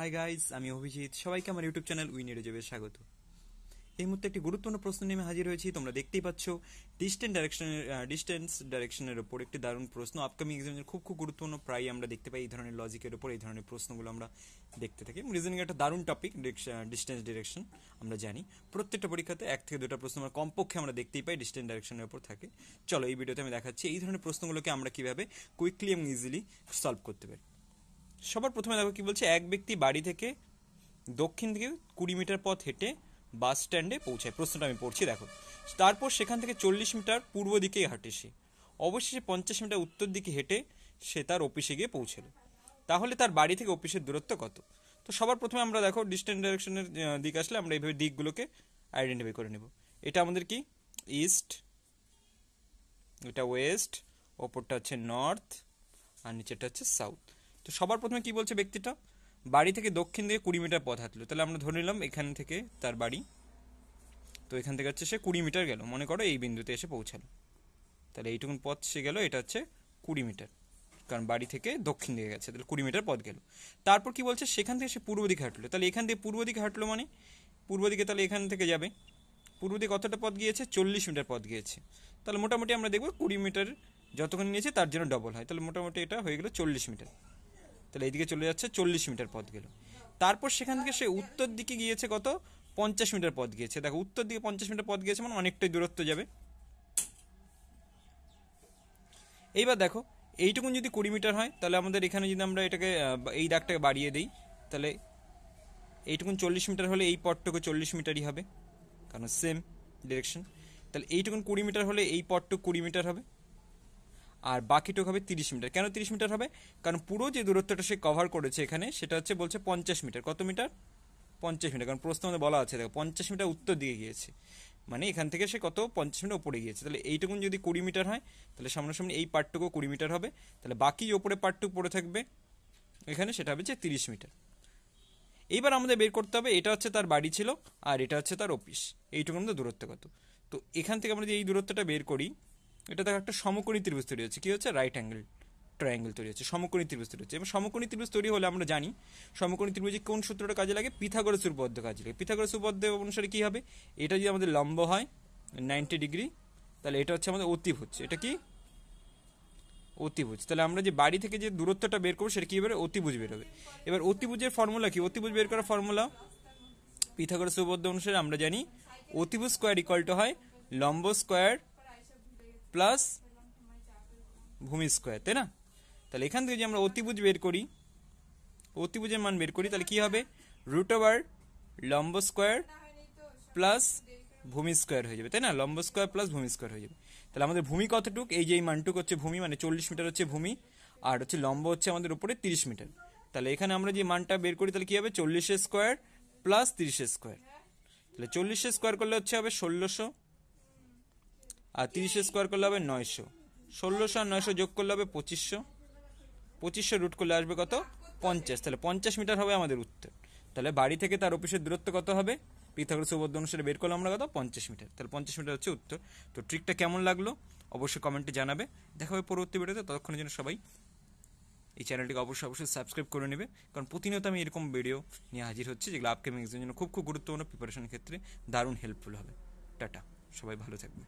Hi guys, আমি অভিজিৎ। সবাইকে আমার ইউটিউব চ্যানেল উইনেরে যাবে স্বাগত। এই মুহূর্তে একটি গুরুত্বপূর্ণ প্রশ্ন নিয়ে হাজির হয়েছি। তোমরা দেখতেই পাচ্ছ ডিস্টেন্স ডাইরেকশনের ওপর একটি দারুণ প্রশ্ন। আপকামিং এক্সামের খুব গুরুত্বপূর্ণ, প্রায় আমরা দেখতে পাই এই ধরনের লজিকের ওপর এই ধরনের প্রশ্নগুলো আমরা দেখতে থাকি। রিজনিং একটা দারুণ টপিক, ডিস্টেন্স ডিরেকশন। আমরা জানি প্রত্যেকটা পরীক্ষাতে 1 থেকে 2টা প্রশ্ন আমরা কমপক্ষে আমরা দেখতেই পাই ডিস্টেন্স ডাইরেকশনের ওপর থাকে। চলো এই ভিডিওতে আমি দেখাচ্ছি এই ধরনের প্রশ্নগুলোকে আমরা কিভাবে কুইকলি এবং ইজিলি সলভ করতে পারি। সবার প্রথমে দেখো কি বলছে, এক ব্যক্তি বাড়ি থেকে দক্ষিণ দিকে 20 মিটার পথ হেঁটে বাস স্ট্যান্ডে পৌঁছায়। প্রশ্নটা আমি পড়ছি, দেখো। তারপর সেখান থেকে 40 মিটার পূর্ব দিকে হাঁটে সে। অবশেষে 50 মিটার উত্তর দিকে হেঁটে সে তার অফিসে গিয়ে পৌঁছালো। তাহলে তার বাড়ি থেকে অফিসের দূরত্ব কত? তো সবার প্রথমে আমরা দেখো ডিস্টেন্স ডাইরেকশনের দিক আসলে আমরা এইভাবে দিকগুলোকে আইডেন্টিফাই করে নেব। এটা আমাদের কি ইস্ট, এটা ওয়েস্ট, ওপরটা হচ্ছে নর্থ, আর নিচেটা হচ্ছে সাউথ। তো সবার প্রথমে কি বলছে, ব্যক্তিটা বাড়ি থেকে দক্ষিণ দিকে 20 মিটার পথ হাঁটলো। তাহলে আমরা ধরে নিলাম এখান থেকে তার বাড়ি, তো এখান থেকে হচ্ছে সে 20 মিটার গেল, মনে করো এই বিন্দুতে এসে পৌঁছালো। তাহলে এইটুকুন পথ সে গেল, এটা হচ্ছে 20 মিটার, কারণ বাড়ি থেকে দক্ষিণ দিকে গেছে, তাহলে 20 মিটার পথ গেল। তারপর কি বলছে, সেখান থেকে সে পূর্ব দিকে হাঁটলো। তাহলে এখান থেকে পূর্ব দিকে হাঁটলো মানে পূর্ব দিকে, তাহলে এখান থেকে যাবে পূর্ব দিকে কতটা পথ গিয়েছে, 40 মিটার পথ গিয়েছে। তাহলে মোটামুটি আমরা দেখবো 20 মিটার যতক্ষণ নিয়েছে তার জন্য ডবল হয়, তাহলে মোটামুটি এটা হয়ে গেল 40 মিটার। তাহলে এইদিকে চলে যাচ্ছে 40 মিটার পথ গেল। তারপর সেখান থেকে সে উত্তর দিকে গিয়েছে কত, 50 মিটার পথ গিয়েছে। দেখো উত্তর দিকে 50 মিটার পথ গিয়েছে মানে অনেকটাই দূরত্ব যাবে। এইবার দেখো এইটুকুন যদি 20 মিটার হয়, তাহলে আমাদের এখানে যদি আমরা এটাকে এই দাগটাকে বাড়িয়ে দিই, তাহলে এইটুকুন 40 মিটার হলে এই পথটুকু 40 মিটারই হবে, কারণ সেম ডিরেকশন। তাহলে এইটুকুন 20 মিটার হলে এই পথটুকু 20 মিটার হবে, আর বাকিটুকু হবে 30 মিটার। কেন 30 মিটার হবে? কারণ পুরো যে দূরত্বটা সে কভার করেছে এখানে, সেটা হচ্ছে বলছে 50 মিটার। কত মিটার? 50 মিটার, কারণ প্রশ্ন আমাদের বলা আছে, দেখো 50 মিটার উত্তর দিকে গিয়েছে, মানে এখান থেকে সে কত 50 মিটার উপরে গিয়েছে। তাহলে এইটুকুন যদি 20 মিটার হয়, তাহলে সামনাসামনি এই পার্টটুকু 20 মিটার হবে। তাহলে বাকি ওপরে পার্টটুকু পড়ে থাকবে এখানে, সেটা হবে যে 30 মিটার। এইবার আমাদের বের করতে হবে, এটা হচ্ছে তার বাড়ি ছিল আর এটা হচ্ছে তার অফিস, এইটুকু আমাদের দূরত্ব কত। তো এখান থেকে আমরা যে এই দূরত্বটা বের করি, এটা দেখো একটা সমকোণী ত্রিভুজ তৈরি হচ্ছে। কি হচ্ছে? রাইট অ্যাঙ্গেল ট্রায়াঙ্গেল তৈরি হচ্ছে, সমকোণী ত্রিভুজ তৈরি হচ্ছে। এবং সমকোণী ত্রিভুজ তৈরি হলে আমরা জানি সমকোণী ত্রিভুজে কোন সূত্রটা কাজে লাগে, পিথাগোরাস উপপাদ্য কাজে লাগে। পিথাগোরাস উপপাদ্য অনুসারে কি হবে, এটা যদি আমাদের লম্ব হয় 90 ডিগ্রি, তাহলে এটা হচ্ছে আমাদের অতিভুজ। এটা কি? অতিভুজ। তাহলে আমরা যে বাড়ি থেকে যে দূরত্বটা বের করবো সেটা কি বেরোবে? অতিভুজ বেরোবে। এবার অতিভুজের ফর্মুলা কি? অতিভুজ বের করার ফর্মুলা পিথাগোরাস উপপাদ্য অনুসারে আমরা জানি অতিভুজ স্কোয়ার ইকুয়াল টু হয় লম্ব স্কোয়ার প্লাস ভূমি স্কোয়ার, তাই না? তাহলে এখান থেকে যদি আমরা অতিভুজ বের করি, অতিভুজের মান বের করি, তাহলে কি হবে? রুট ওভার লম্ব স্কোয়ার প্লাস ভূমি স্কোয়ার হয়ে যাবে, তাই না? লম্ব স্কোয়ার প্লাস ভূমি স্কোয়ার হয়ে যাবে। তাহলে আমাদের ভূমি কতটুক, এই যে এই মানটুক হচ্ছে ভূমি, মানে 40 মিটার হচ্ছে ভূমি, আর হচ্ছে লম্ব হচ্ছে আমাদের উপরে 30 মিটার। তাহলে এখানে আমরা যে মানটা বের করি, তাহলে কি হবে? 40 স্কোয়ার প্লাস 30 স্কোয়ার। তাহলে 40 স্কোয়ার করলে হচ্ছে হবে 1600, আর 30 স্কোয়ার করলে হবে 900। 1600 আর 900 যোগ করলে হবে 2500। 2500 রুট করলে আসবে কত? 50। তাহলে 50 মিটার হবে আমাদের উত্তর। তাহলে বাড়ি থেকে তার অফিসের দূরত্ব কত হবে? পিথাগোরাস উপপাদ্য অনুসারে বের করলাম আমরা কত? 50 মিটার। তাহলে 50 মিটার হচ্ছে উত্তর। তো ট্রিকটা কেমন লাগলো অবশ্যই কমেন্টে জানাবে। দেখা হবে পরবর্তী ভিডিওতে। ততক্ষণের জন্য সবাই এই চ্যানেলটিকে অবশ্যই সাবস্ক্রাইব করে নেবে, কারণ প্রতিনিয়ত আমি এরকম ভিডিও নিয়ে হাজির হচ্ছে, যেগুলো আপকামিং এক্সামের জন্য খুব গুরুত্বপূর্ণ, প্রিপারেশনের ক্ষেত্রে দারুণ হেল্পফুল হবে। টাটা, সবাই ভালো থাকবে।